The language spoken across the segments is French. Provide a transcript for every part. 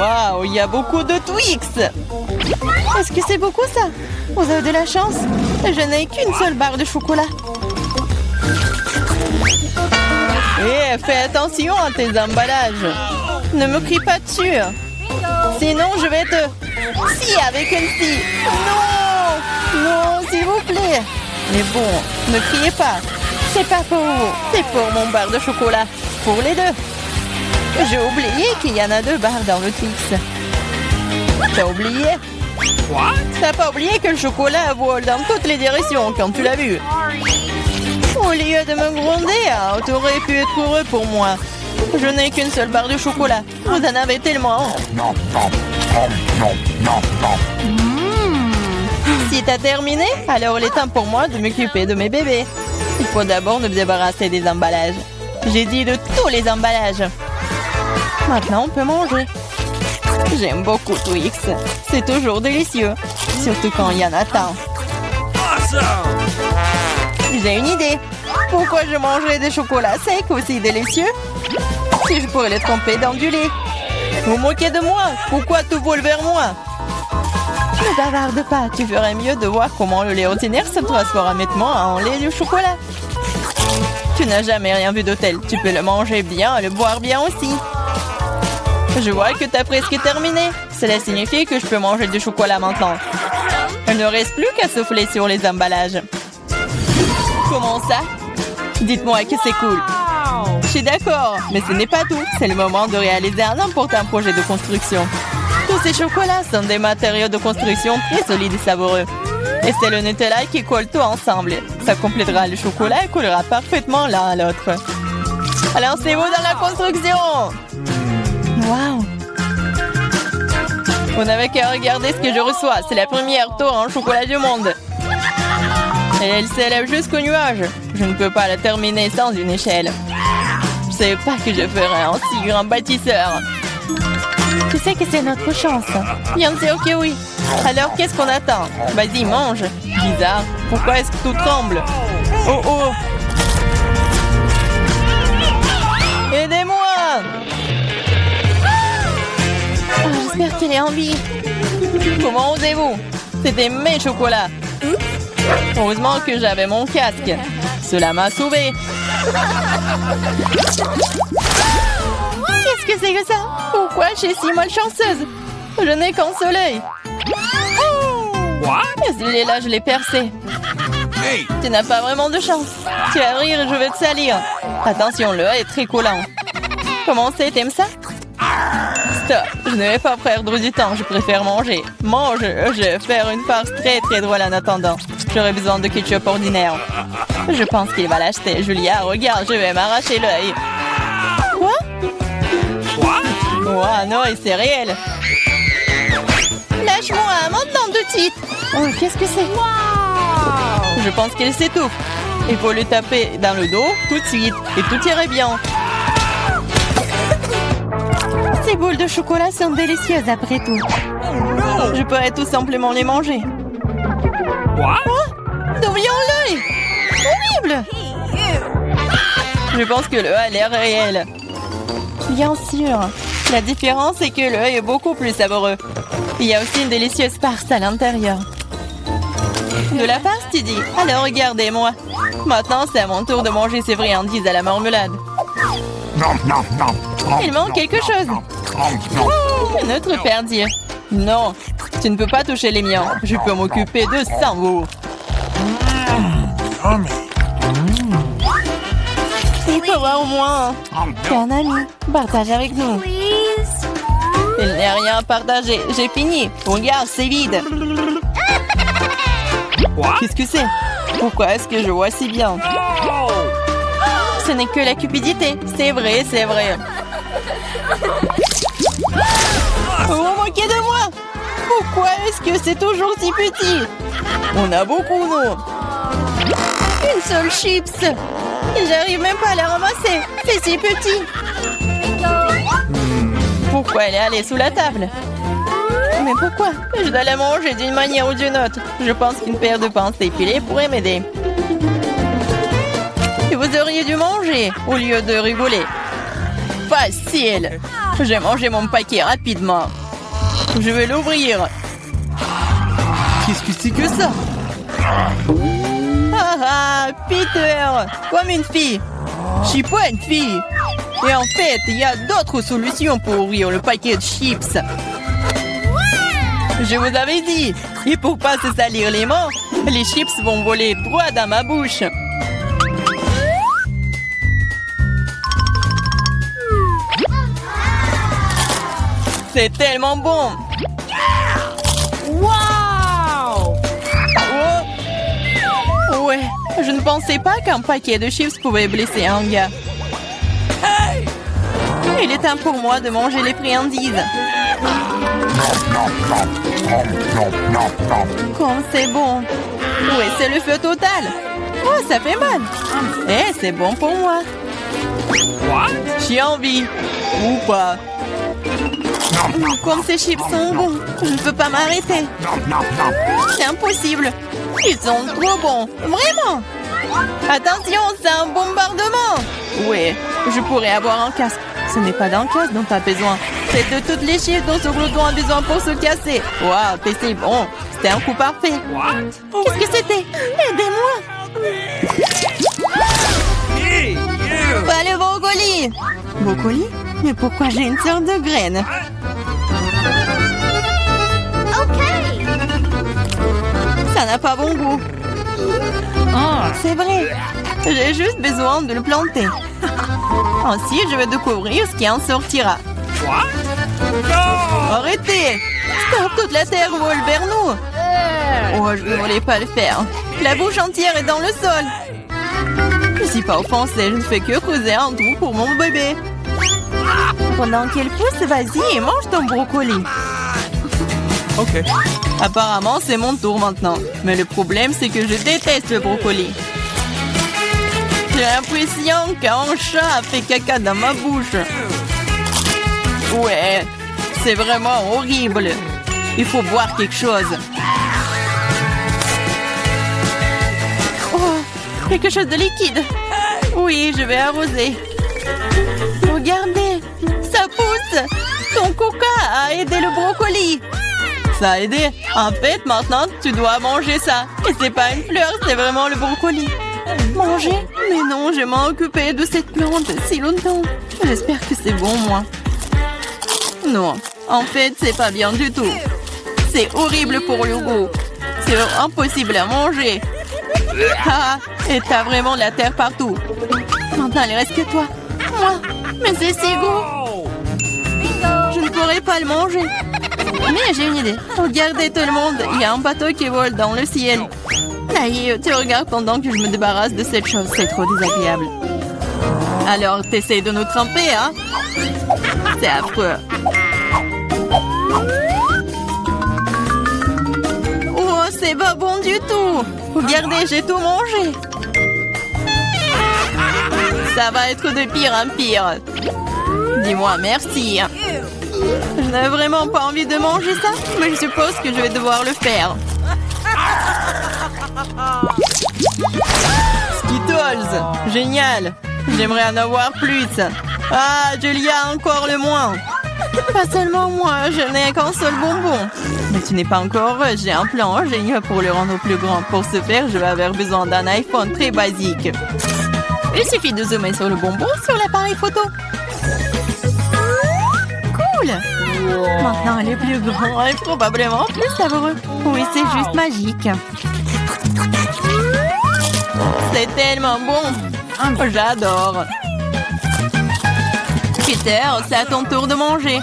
Waouh, il y a beaucoup de Twix. Est-ce que c'est beaucoup ça? Vous avez de la chance. Je n'ai qu'une seule barre de chocolat. Hé, fais attention à tes emballages. Ne me crie pas dessus. Sinon, je vais te... Si, avec une scie. Non! Non, s'il vous plaît. Mais bon, ne criez pas. C'est pas pour vous. C'est pour mon barre de chocolat. Pour les deux. J'ai oublié qu'il y en a 2 barres dans le Twix. T'as oublié? T'as pas oublié que le chocolat vole dans toutes les directions quand tu l'as vu? Au lieu de me gronder, t'aurais pu être heureux pour moi. Je n'ai qu'une seule barre de chocolat. Vous en avez tellement. Si t'as terminé, alors il est temps pour moi de m'occuper de mes bébés. Il faut d'abord nous débarrasser des emballages. J'ai dit de tous les emballages. Maintenant, on peut manger. J'aime beaucoup Twix. C'est toujours délicieux. Surtout quand il y en a tant. J'ai une idée. Pourquoi je mangerais des chocolats secs aussi délicieux si je pourrais les tremper dans du lait? Vous moquez de moi? Pourquoi tout vole vers moi? Ne bavarde pas. Tu ferais mieux de voir comment le lait ordinaire se transforme nettement en lait de chocolat. Tu n'as jamais rien vu de tel. Tu peux le manger bien et le boire bien aussi. Je vois que tu as presque terminé. Cela signifie que je peux manger du chocolat maintenant. Il ne reste plus qu'à souffler sur les emballages. Comment ça? Dites-moi que c'est cool. Je suis d'accord, mais ce n'est pas tout. C'est le moment de réaliser un important projet de construction. Tous ces chocolats sont des matériaux de construction très solides et savoureux. Et c'est le Nutella qui colle tout ensemble. Ça complétera le chocolat et collera parfaitement l'un à l'autre. Alors c'est vous dans la construction! Waouh! Vous n'avez qu'à regarder ce que je reçois. C'est la première tour en chocolat du monde. Et elle s'élève jusqu'au nuage. Je ne peux pas la terminer sans une échelle. Je ne savais pas que je ferais un si grand bâtisseur. Tu sais que c'est notre chance. Bien sûr que oui. Alors qu'est-ce qu'on attend? Vas-y, mange. Bizarre. Pourquoi est-ce que tout tremble? Oh oh! Aidez-moi! Oh, j'espère qu'elle est en vie. Comment osez-vous? C'était mes chocolats. Heureusement que j'avais mon casque. Cela m'a sauvé. Qu'est-ce que c'est que ça? Pourquoi je suis si malchanceuse? Je n'ai qu'un seul œil. Celui-là, je l'ai percé. Hey! Tu n'as pas vraiment de chance. Tu vas rire et je vais te salir. Attention, le œil est très collant. Comment c'est? T'aimes ça? Stop, je ne vais pas perdre du temps, je préfère manger. Mange, je vais faire une farce très très drôle en attendant. J'aurai besoin de ketchup ordinaire. Je pense qu'il va l'acheter. Julia, regarde, je vais m'arracher l'œil. Quoi? Oh non, c'est réel. Lâche-moi, maintenant de suite. Oh, qu'est-ce que c'est? Je pense qu'elle s'étouffe. Il faut lui taper dans le dos tout de suite et tout irait bien. Ces boules de chocolat sont délicieuses après tout. Je pourrais tout simplement les manger. Quoi? D'où vient l'œil? Horrible! Je pense que l'œil a l'air réel. Bien sûr. La différence est que l'œil est beaucoup plus savoureux. Il y a aussi une délicieuse farce à l'intérieur. De la farce, tu dis? Alors regardez-moi. Maintenant, c'est à mon tour de manger ces friandises à la marmelade. Il manque quelque chose. Notre perdier. Non, tu ne peux pas toucher les miens. Je peux m'occuper de ça, vous. Il faut voir au moins. T'es un ami. Partage avec nous. Il n'y a rien à partager. J'ai fini. Regarde, c'est vide. Qu'est-ce que c'est? Pourquoi est-ce que je vois si bien? Ce n'est que la cupidité. C'est vrai, c'est vrai. Vous vous moquez de moi? Pourquoi est-ce que c'est toujours si petit? On a beaucoup, nous. Une seule chips. J'arrive même pas à la ramasser. C'est si petit. Pourquoi elle est allée sous la table? Mais pourquoi? Je dois la manger d'une manière ou d'une autre. Je pense qu'une paire de pinces épilées pourrait m'aider. Et vous auriez dû manger au lieu de rigoler. Facile. J'ai mangé mon paquet rapidement. Je vais l'ouvrir. Qu'est-ce que c'est que ça? Ah, Peter, comme une fille. Je suis pas une fille. Et en fait, il y a d'autres solutions pour ouvrir le paquet de chips. Je vous avais dit. Et pour pas se salir les mains, les chips vont voler droit dans ma bouche. C'est tellement bon. Wow! Oh! Ouais, je ne pensais pas qu'un paquet de chips pouvait blesser un gars. Il est temps pour moi de manger les friandises. Comme c'est bon. Ouais, c'est le feu total. Oh, ça fait mal. Eh, c'est bon pour moi. J'ai envie. Ou pas. Comme ces chips sont bons, je ne peux pas m'arrêter. C'est impossible. Ils sont trop bons. Vraiment. Attention, c'est un bombardement. Ouais, je pourrais avoir un casque. Ce n'est pas d'un casque dont tu as besoin. C'est de toutes les chips dont ce glouton a besoin pour se casser. Waouh, c'est bon. C'était un coup parfait. Qu'est-ce que c'était? Aidez-moi. Pas le brocoli. Brocoli? Mais pourquoi j'ai une sorte de graine? Ça n'a pas bon goût. C'est vrai. J'ai juste besoin de le planter. Ensuite, je vais découvrir ce qui en sortira. Arrêtez! Stop, toute la terre vole vers nous. Oh, je ne voulais pas le faire. La bouche entière est dans le sol. Je ne suis pas offensée, je ne fais que creuser un trou pour mon bébé. Pendant qu'elle pousse, vas-y et mange ton brocoli. Ok. Apparemment, c'est mon tour maintenant. Mais le problème, c'est que je déteste le brocoli. J'ai l'impression qu'un chat a fait caca dans ma bouche. Ouais, c'est vraiment horrible. Il faut boire quelque chose. Oh, quelque chose de liquide. Oui, je vais arroser. Regardez, ça pousse. Ton coca a aidé le brocoli. Ça a aidé. En fait, maintenant, tu dois manger ça. Et c'est pas une fleur, c'est vraiment le brocoli. Manger? Mais non, je m'en occupé de cette plante si longtemps. J'espère que c'est bon, moi. Non, en fait, c'est pas bien du tout. C'est horrible pour le goût. C'est impossible à manger. Ah, et t'as vraiment la terre partout. Maintenant, il reste que toi. Moi, mais c'est si gros. Je ne pourrais pas le manger. Mais j'ai une idée. Regardez tout le monde, il y a un bateau qui vole dans le ciel. Aïe, tu regardes pendant que je me débarrasse de cette chose. C'est trop désagréable. Alors, t'essayes de nous tremper, hein? C'est affreux. Oh, c'est pas bon du tout. Regardez, j'ai tout mangé. Ça va être de pire en pire. Dis-moi merci. Je n'ai vraiment pas envie de manger ça, mais je suppose que je vais devoir le faire. Skittles, génial. J'aimerais en avoir plus. Ah, Julia, encore le moins. Pas seulement moi, je n'ai qu'un seul bonbon. Mais tu n'es pas encore heureuse, j'ai un plan génial pour le rendre plus grand. Pour ce faire, je vais avoir besoin d'un iPhone très basique. Il suffit de zoomer sur le bonbon sur l'appareil photo. Cool! Maintenant, elle est plus grand et probablement plus savoureux. Oui, c'est juste magique. C'est tellement bon. J'adore. Peter, c'est à ton tour de manger.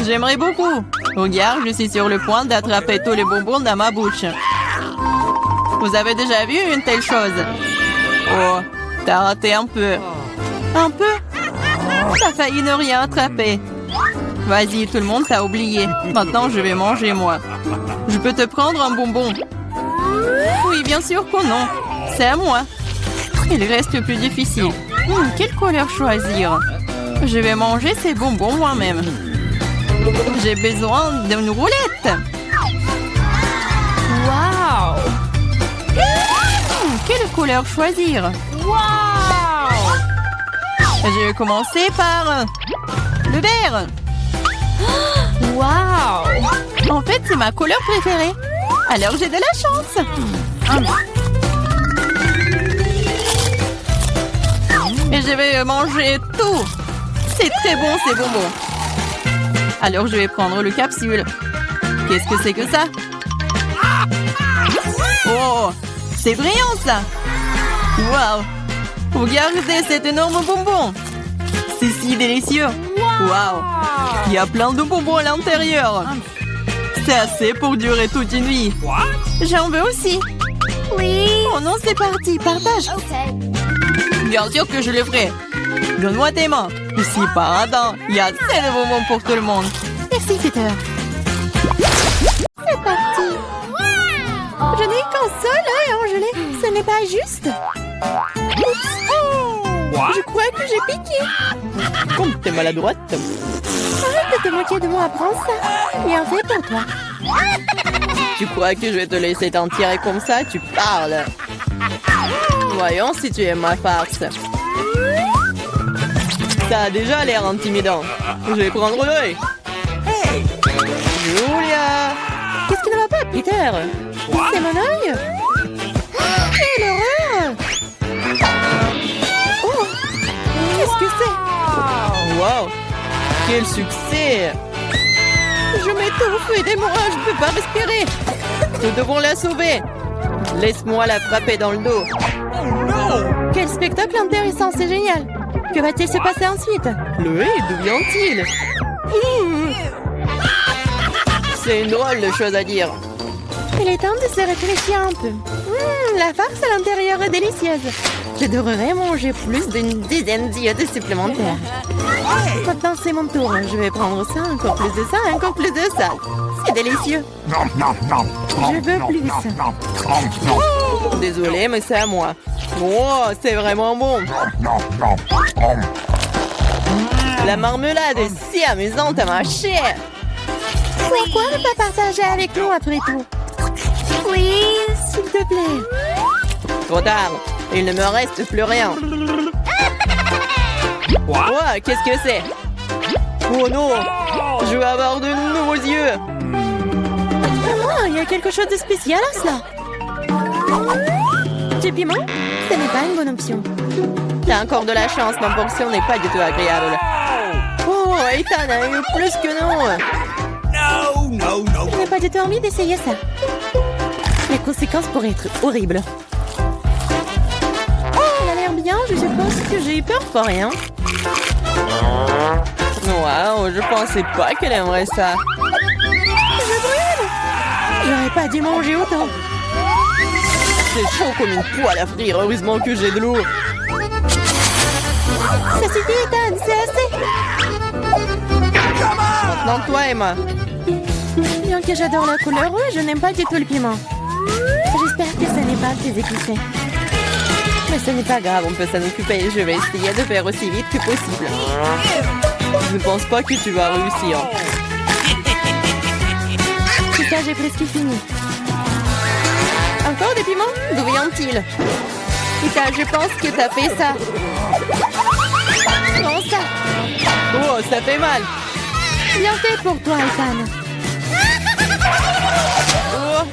J'aimerais beaucoup. Regarde, je suis sur le point d'attraper tous les bonbons dans ma bouche. Vous avez déjà vu une telle chose? Oh, t'as raté un peu. Un peu? T'as failli ne rien attraper. Vas-y, tout le monde t'a oublié. Maintenant, je vais manger, moi. Je peux te prendre un bonbon? Oui, bien sûr que non. C'est à moi. Il reste le plus difficile. Quelle couleur choisir? Je vais manger ces bonbons moi-même. J'ai besoin d'une roulette. Waouh! Quelle couleur choisir? Waouh! Je vais commencer par le vert. Wow! En fait, c'est ma couleur préférée. Alors, j'ai de la chance. Et je vais manger tout. C'est très bon, ces bonbons. Alors, je vais prendre le capsule. Qu'est-ce que c'est que ça? Oh, c'est brillant, ça. Waouh! Regardez cet énorme bonbon. C'est si délicieux. Waouh! Il y a plein de bonbons à l'intérieur. C'est assez pour durer toute une vie. J'en veux aussi. Oui. Oh non, c'est parti, partage. OK. Bien sûr que je le ferai. Donne-moi tes mains. Ici, pardon. Il y a assez de bonbons pour tout le monde. Merci, Peter. C'est parti. Je n'ai qu'un seul œil, Angélé. Ce n'est pas juste. Oh, je crois que j'ai piqué. Comme t'es maladroite. Arrête de te moquer de moi, prends ça. Bien fait pour toi. Tu crois que je vais te laisser t'en tirer comme ça? Tu parles. Voyons si tu aimes ma farce. Ça a déjà l'air intimidant. Je vais prendre l'œil. Hey, Julia! Qu'est-ce qui ne va pas, Peter? C'est mon œil? Quelle horreur! Oh! Qu'est-ce que c'est? Wow! Quel succès! Je m'étouffe, aidez-moi, je ne peux pas respirer. Nous devons la sauver. Laisse-moi la frapper dans le dos. Quel spectacle intéressant, c'est génial. Que va-t-il se passer ensuite? Le hé, d'où vient-il? C'est une drôle de chose à dire. Il est temps de se réfléchir un peu. La farce à l'intérieur est délicieuse. Je devrais manger plus d'une dizaine d'iodes supplémentaires. Maintenant, c'est mon tour. Je vais prendre ça, encore plus de ça, encore plus de ça. C'est délicieux. Je veux plus. Désolée, mais c'est à moi. Oh, c'est vraiment bon. La marmelade est si amusante à mâcher. Pourquoi ne pas partager avec nous après tout? Please. S'il te plaît. Trop tard. Il ne me reste plus rien. Oh, qu'est-ce que c'est? Oh non! Je vais avoir de nouveaux yeux. Il y a quelque chose de spécial à cela. Du piment? Ce n'est pas une bonne option. T'as encore de la chance, ma portion n'est pas du tout agréable. Oh, Ethan a eu plus que non. Je n'ai pas du tout envie d'essayer ça. Les conséquences pourraient être horribles. Elle a l'air bien, je suppose que j'ai eu peur pour rien. Waouh, je pensais pas qu'elle aimerait ça. Je brûle! J'aurais pas dû manger autant. C'est chaud comme une poêle à frire, heureusement que j'ai de l'eau. Ça suffit, Ethan, c'est assez. Maintenant, toi, Emma. Bien que j'adore la couleur rouge, je n'aime pas du tout le piment. J'espère que ce n'est pas très épicé. Mais ce n'est pas grave, on peut s'en occuper. Je vais essayer de faire aussi vite que possible. Je ne pense pas que tu vas réussir. C'est ça, j'ai presque fini. Encore des piments? D'où vient-il? Ita, je pense que t'as fait ça. Prends ça. Oh, ça fait mal. Bien fait pour toi, Ethan. Oh,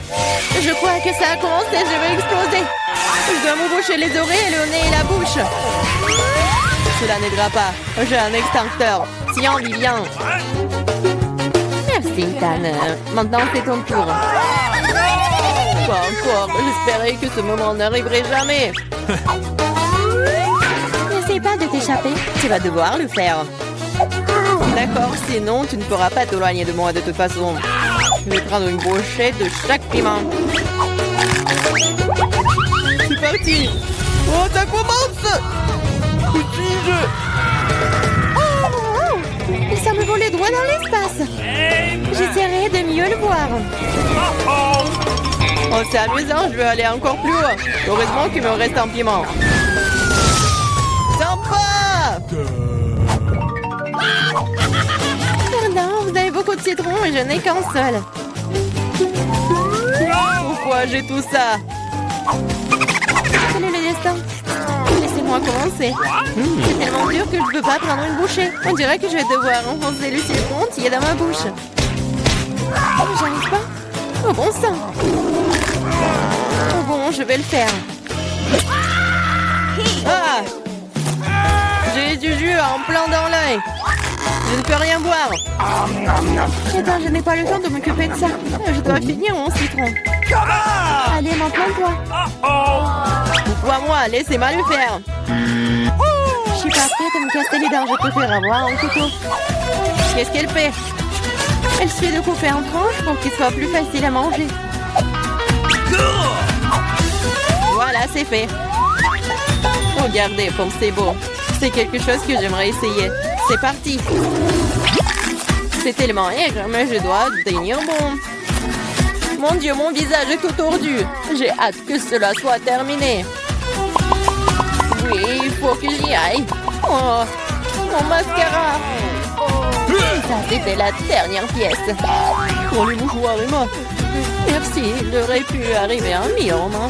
je crois que ça a commencé, je vais exploser. Je dois me boucher les oreilles, le nez et la bouche. Cela n'aidera pas. J'ai un extincteur. Tiens, Vivian. Merci, Ethan. Maintenant, c'est ton tour. Pas encore. J'espérais que ce moment n'arriverait jamais. N'essaie pas de t'échapper. Tu vas devoir le faire. D'accord, sinon tu ne pourras pas t'éloigner de moi de toute façon. Je vais prendre une brochette de chaque piment. C'est parti. Oh, ça commence. Oh, ça me volait droit dans l'espace. J'essaierai de mieux le voir. Oh, c'est amusant, je vais aller encore plus haut. Heureusement qu'il me reste un piment. Sympa! Pardon, vous avez beaucoup de citron et je n'ai qu'un seul. Pourquoi j'ai tout ça? Quel est le destin? Laissez-moi laissez-moi commencer. C'est tellement dur que je ne peux pas prendre une bouchée. On dirait que je vais devoir enfoncer le silicone entier dans ma bouche. Oh, j'arrive pas. Oh bon sang. Oh bon, je vais le faire. Ah! J'ai du jus en plein dans l'œil. Je ne peux rien boire. Attends, je n'ai pas le temps de m'occuper de ça. Je dois finir mon citron. Allez, maintenant toi. Toi, laissez-moi le faire. Je suis pas prête à me casser les dents. Je préfère avoir un couteau. Qu'est-ce qu'elle fait? Elle suffit de couper en tranches pour qu'il soit plus facile à manger. Voilà, c'est fait. Regardez comme c'est beau. C'est quelque chose que j'aimerais essayer. C'est parti. C'est tellement aigre, mais je dois tenir bon. Mon Dieu, mon visage est tout tordu. J'ai hâte que cela soit terminé. Oui, il faut que j'y aille. Oh, mon mascara. Ça, c'était la dernière pièce. Oh, les mouchoirs, Emma. Merci, il aurait pu arriver un million. Hein.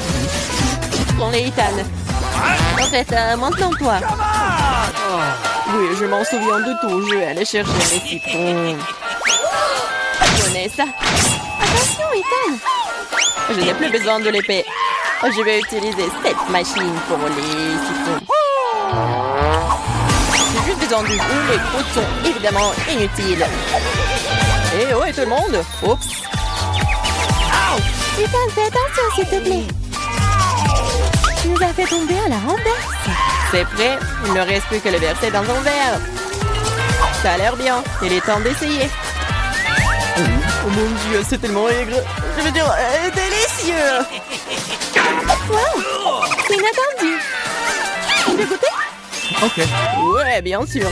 Prends les Ethan. En fait, maintenant toi. Oui, je m'en souviens de tout. Je vais aller chercher mes citrons. Prenez ça. Attention, Ethan. Je n'ai plus besoin de l'épée. Je vais utiliser cette machine pour les citrons. J'ai juste besoin du jus. Les croûtes sont évidemment inutiles. Et ouais, tout le monde. Oups. Ethan, fais attention, s'il te plaît. Tu nous as fait tomber à la renverse. C'est prêt. Il ne reste plus que le verser dans un verre. Ça a l'air bien. Il est temps d'essayer. Oh mon Dieu, c'est tellement aigre. Je veux dire, délicieux. Wow, c'est inattendu. Tu veux goûter? Ok. Ouais, bien sûr.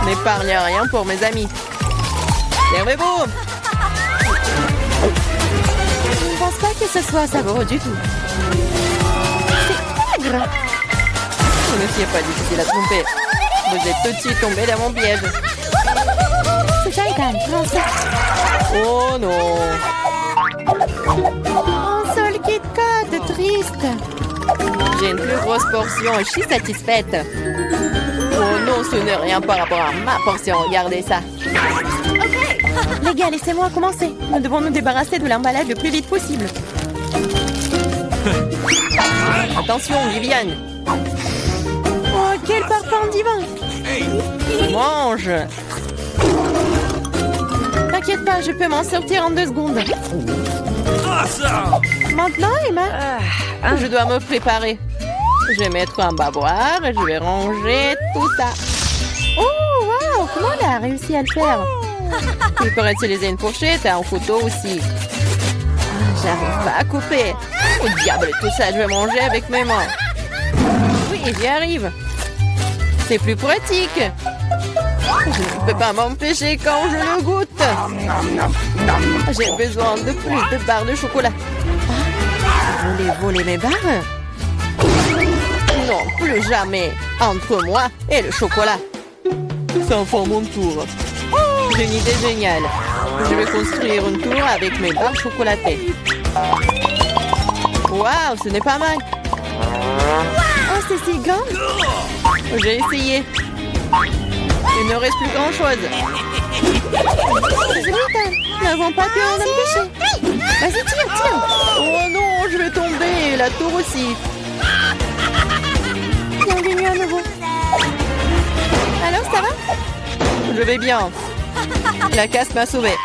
N'épargne rien pour mes amis. Servez-vous. Je ne pense pas que ce soit savoureux du tout. C'est aigre. Ce n'est pas difficile à tromper. Vous êtes tout de suite tombé dans mon piège. C'est ça, Ethan. Prends ça. Oh non. Un seul Kit Kat, triste. J'ai une plus grosse portion et je suis satisfaite. Oh non, ce n'est rien par rapport à ma portion. Regardez ça. Les gars, laissez-moi commencer. Nous devons nous débarrasser de l'emballage le plus vite possible. Attention, Viviane. Oh, quel parfum divin. Mange. T'inquiète pas, je peux m'en sortir en 2 secondes. Maintenant, Emma, je dois me préparer. Je vais mettre un bavoir et je vais ranger tout ça. Oh, wow, comment elle a réussi à le faire? Il pourrait utiliser une fourchette et un couteau aussi. J'arrive pas à couper. Oh diable, tout ça, je vais manger avec mes mains. Oui, j'y arrive. C'est plus pratique. Je ne peux pas m'empêcher quand je le goûte. J'ai besoin de plus de barres de chocolat. Vous voulez voler mes barres? Non, plus jamais. Entre moi et le chocolat. C'est enfin mon tour. J'ai une idée géniale. Je vais construire une tour avec mes barres chocolatées. Waouh, ce n'est pas mal. Oh, c'est si grand. J'ai essayé. Il ne reste plus grand-chose. Nous n'avons pas pu en empêcher. Vas-y, tire. Oh non, je vais tomber. La tour aussi. Bienvenue à nouveau. Alors, ça va? Je vais bien. La casse m'a sauvé.